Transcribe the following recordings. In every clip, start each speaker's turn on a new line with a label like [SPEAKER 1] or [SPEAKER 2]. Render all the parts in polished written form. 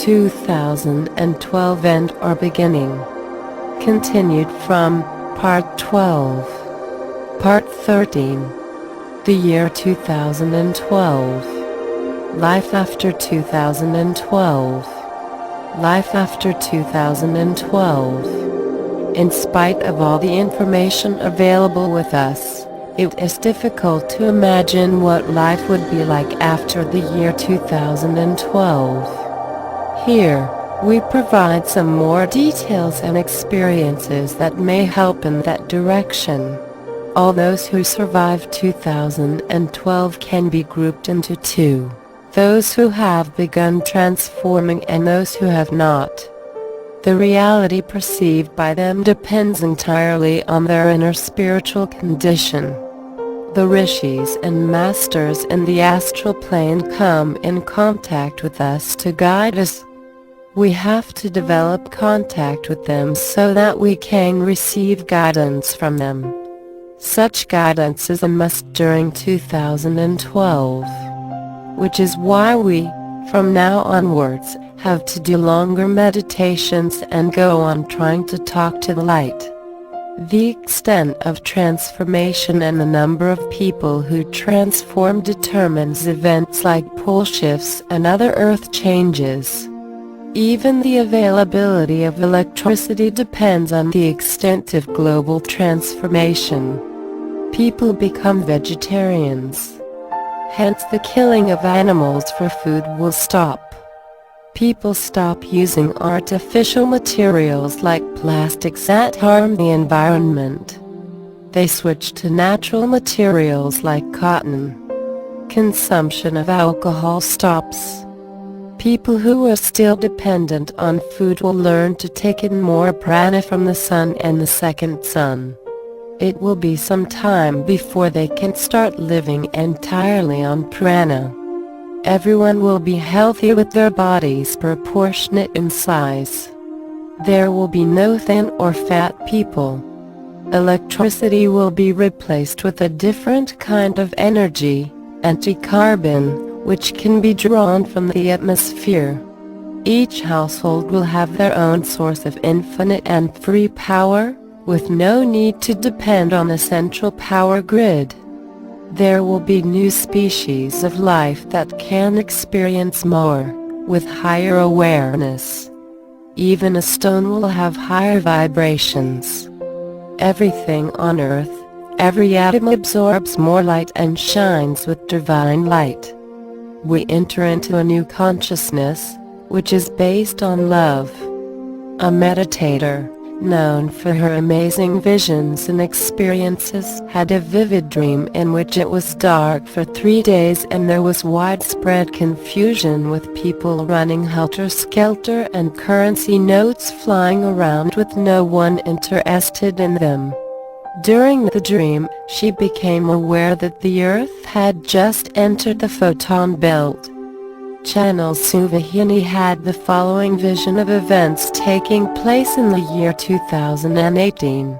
[SPEAKER 1] 2012 and are beginning. Continued from Part 12. Part 13. The year 2012. Life after 2012. Life after 2012. In spite of all the information available with us, it is difficult to imagine what life would be like after the year 2012. Here, we provide some more details and experiences that may help in that direction. All those who survived 2012 can be grouped into two: those who have begun transforming and those who have not. The reality perceived by them depends entirely on their inner spiritual condition. The rishis and masters in the astral plane come in contact with us to guide us. We have to develop contact with them so that we can receive guidance from them. Such guidance is a must during 2012, which is why we, from now onwards, have to do longer meditations and go on trying to talk to the light. The extent of transformation and the number of people who transform determines events like pole shifts and other earth changes. Even the availability of electricity depends on the extent of global transformation. People become vegetarians. Hence the killing of animals for food will stop. People stop using artificial materials like plastics that harm the environment. They switch to natural materials like cotton. Consumption of alcohol stops. People who are still dependent on food will learn to take in more prana from the sun and the second sun. It will be some time before they can start living entirely on prana. Everyone will be healthy with their bodies proportionate in size. There will be no thin or fat people. Electricity will be replaced with a different kind of energy, anti-carbon, which can be drawn from the atmosphere. Each household will have their own source of infinite and free power, with no need to depend on a central power grid. There will be new species of life that can experience more, with higher awareness. Even a stone will have higher vibrations. Everything on earth, every atom absorbs more light and shines with divine light. We enter into a new consciousness, which is based on love. A meditator, known for her amazing visions and experiences, had a vivid dream in which it was dark for 3 days and there was widespread confusion with people running helter-skelter and currency notes flying around with no one interested in them. During the dream, she became aware that the Earth had just entered the photon belt. Channel Suvahini had the following vision of events taking place in the year 2018.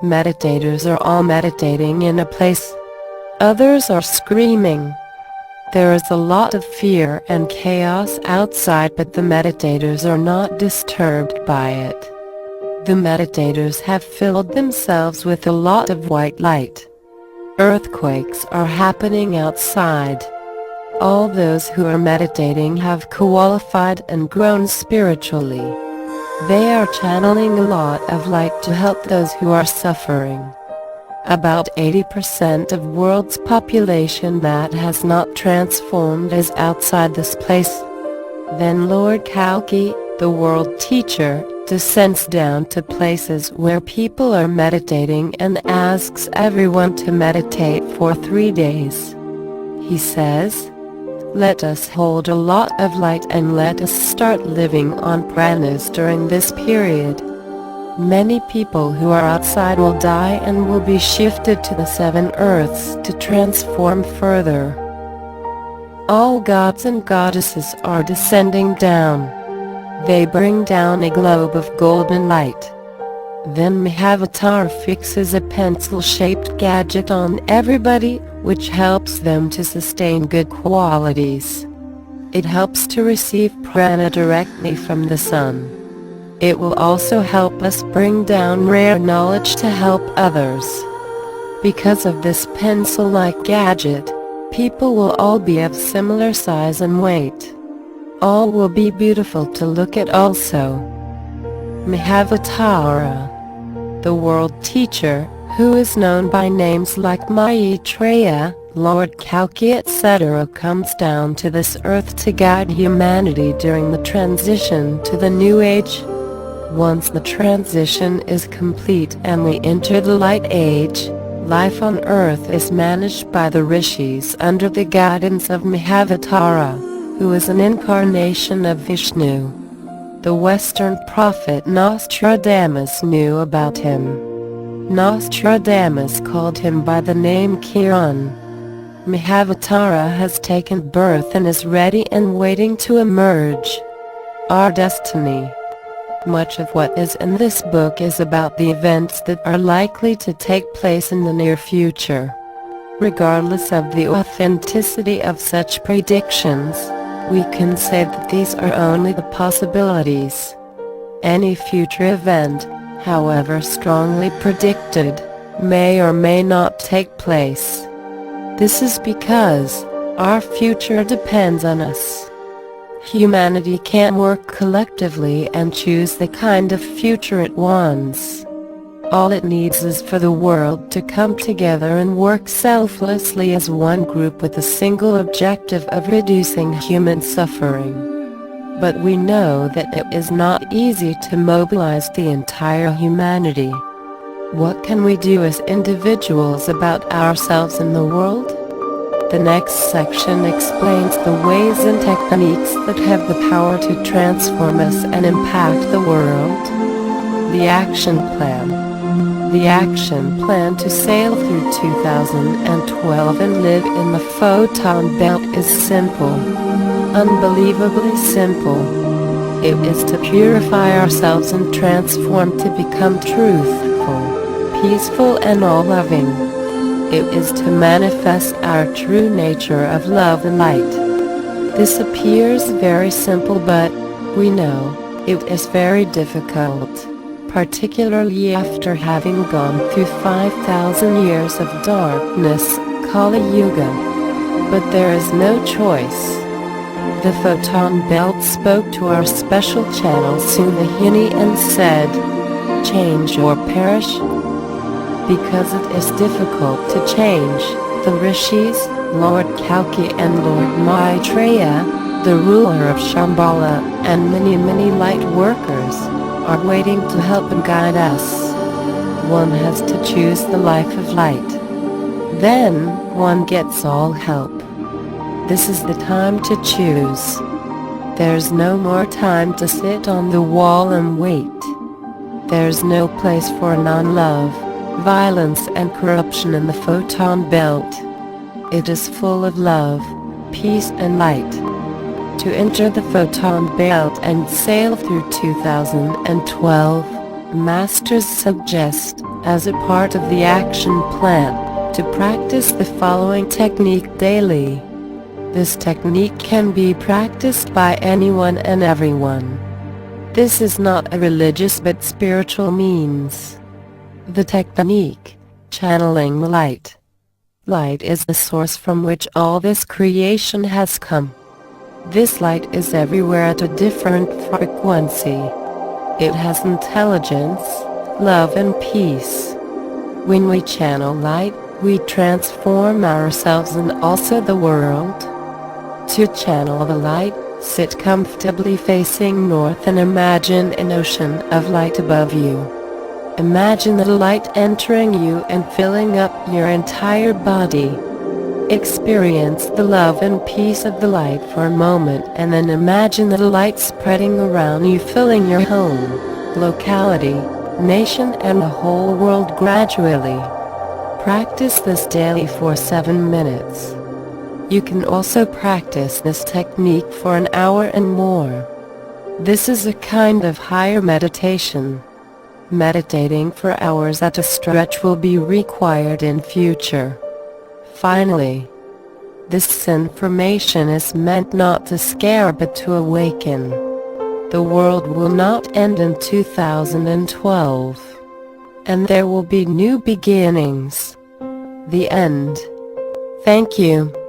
[SPEAKER 1] Meditators are all meditating in a place. Others are screaming. There is a lot of fear and chaos outside, but the meditators are not disturbed by it. The meditators have filled themselves with a lot of white light. Earthquakes are happening outside. All those who are meditating have qualified and grown spiritually. They are channeling a lot of light to help those who are suffering. About 80% of world's population that has not transformed is outside this place. Then Lord Kalki, the world teacher, descends down to places where people are meditating and asks everyone to meditate for 3 days. He says, "Let us hold a lot of light and let us start living on pranas during this period. Many people who are outside will die and will be shifted to the 7 earths to transform further. All gods and goddesses are descending down. They bring down a globe of golden light. Then Mahavatar fixes a pencil-shaped gadget on everybody, which helps them to sustain good qualities. It helps to receive prana directly from the sun. It will also help us bring down rare knowledge to help others. Because of this pencil-like gadget, people will all be of similar size and weight. All will be beautiful to look at also. Mahavatara, the world teacher, who is known by names like Maitreya, Lord Kalki etc., comes down to this earth to guide humanity during the transition to the new age. Once the transition is complete and we enter the light age, life on earth is managed by the rishis under the guidance of Mahavatara, who is an incarnation of Vishnu. The Western prophet Nostradamus knew about him. Nostradamus called him by the name Kiran. Mahavatara has taken birth and is ready and waiting to emerge. Our destiny. Much of what is in this book is about the events that are likely to take place in the near future. Regardless of the authenticity of such predictions, we can say that these are only the possibilities. Any future event, however strongly predicted, may or may not take place. This is because our future depends on us. Humanity can work collectively and choose the kind of future it wants. All it needs is for the world to come together and work selflessly as one group with the single objective of reducing human suffering. But we know that it is not easy to mobilize the entire humanity. What can we do as individuals about ourselves in the world? The next section explains the ways and techniques that have the power to transform us and impact the world. The action plan. The action plan to sail through 2012 and live in the photon belt is simple. Unbelievably simple. It is to purify ourselves and transform to become truthful, peaceful and all-loving. It is to manifest our true nature of love and light. This appears very simple, but we know it is very difficult, particularly after having gone through 5,000 years of darkness, Kali Yuga. But there is no choice. The photon belt spoke to our special channel Suvahini and said, "Change or perish." Because it is difficult to change, the rishis, Lord Kalki and Lord Maitreya, the ruler of Shambhala, and many light workers, are waiting to help and guide us. One has to choose the life of light. Then, one gets all help. This is the time to choose. There's no more time to sit on the wall and wait. There's no place for non-love, violence and corruption in the photon belt. It is full of love, peace and light. To enter the photon belt and sail through 2012, Masters suggest, as a part of the action plan, to practice the following technique daily. This technique can be practiced by anyone and everyone. This is not a religious but spiritual means. The technique, channeling the light. Light is the source from which all this creation has come. This light is everywhere at a different frequency. It has intelligence, love and peace. When we channel light, we transform ourselves and also the world. To channel the light, sit comfortably facing north and imagine an ocean of light above you. Imagine the light entering you and filling up your entire body. Experience the love and peace of the light for a moment and then imagine the light spreading around you, filling your home, locality, nation and the whole world gradually. Practice this daily for 7 minutes. You can also practice this technique for an hour and more. This is a kind of higher meditation. Meditating for hours at a stretch will be required in future. Finally, This information is meant not to scare but to awaken. The world will not end in 2012. And there will be new beginnings. The end. Thank you.